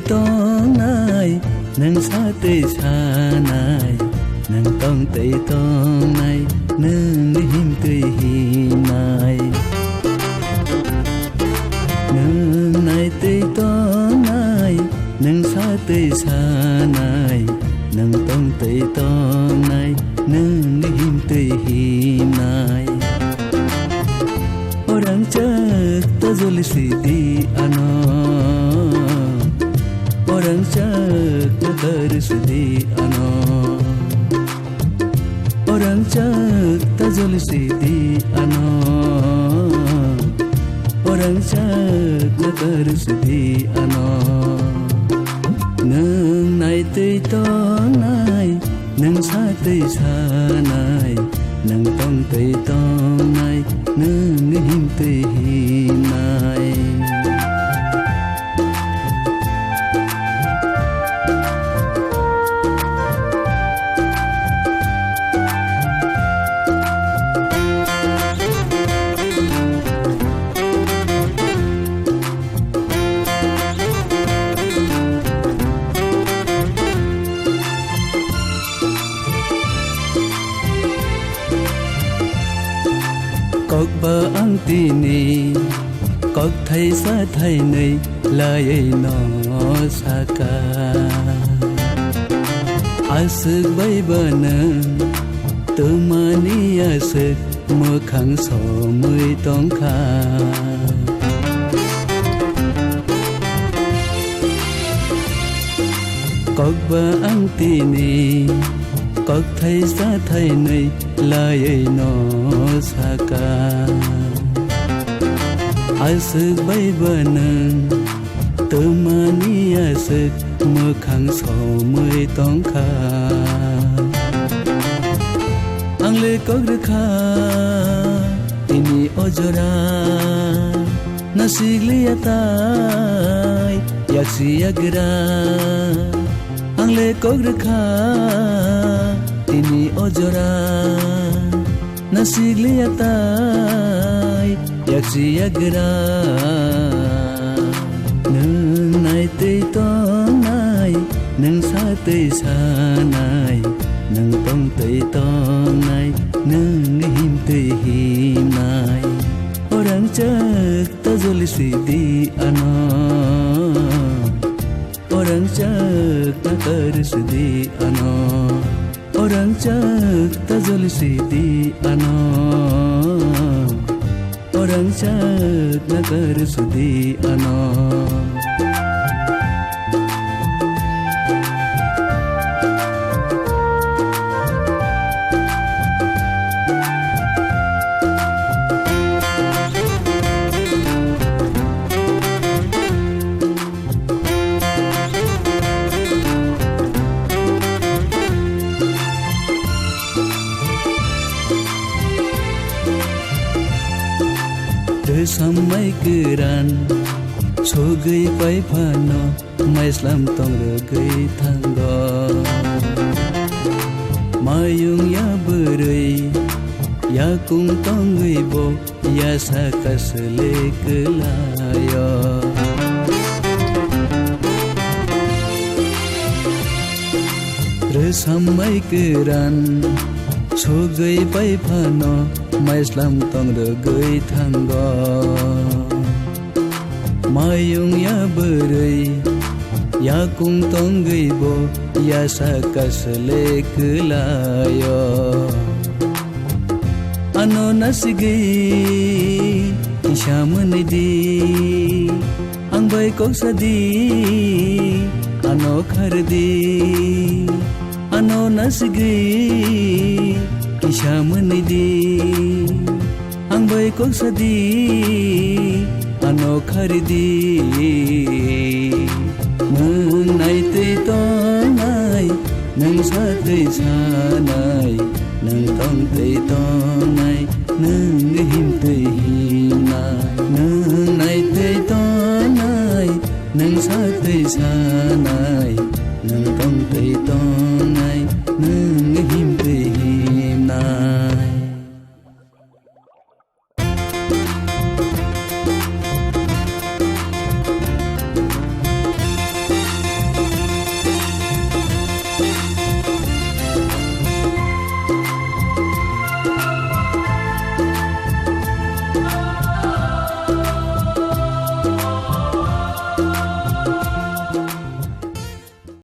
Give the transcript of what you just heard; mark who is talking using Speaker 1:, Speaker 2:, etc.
Speaker 1: tong nai nang sa tây sa nai nang tong tây tong nai nang him tây him nai nang nai tây tong nai nang sa tây sa nai nang tong tây tong nai nang him tây him nai orang cak ta zul sidi ano orang cak ta tersedi ano orang cak ta zul sidi ano orang cak ta tersedi ano nang nai tei tong nai nang sa tei sa nai nang tong tei tong nai nang him tei him nai cọc bờ ang tini cọc thầy sa thầy này lời nó sa ca asuk bay bana tu mani asuk mưa khang so mười tong kha cọc bờ ang tini cọc thầy sa thầy này lời nó sa ca asuk bay bana tu mani asuk mưa khang so mười tong kha ang le cọc được kha tini ojora nasigli atai yaksi agra ang le cọc được kha tini ojora nasigli atai yaksi agra nang nai tei tong nai nang sa tei sa nai nang tong tei tong nai nang him tei him nai orang cak ta zul sidi ano orang cak ta tersedi ano orang cak ta zul sidi ano orang cak ta tersedi ano samai keran sogai pai phano mai slam tong regai thanggo mayung ya berai ya kung tong gei bo ya sakas le kelayo samai keran sogai pai phano mai slam tong regai thanggo mayung ya berai ya kung tong gei bo ya sakas le kelayo ano nasigi ishamani di ang bai kok sadi ano khardi ano nasigi ishamani di ang bai kok sadi ano khardi nang nai tei tong nai nang sa tei sa nai nang tong tei tong nai nang him tei him nai nang nai tei tong nai nang sa tei sa nai nang tong tei tong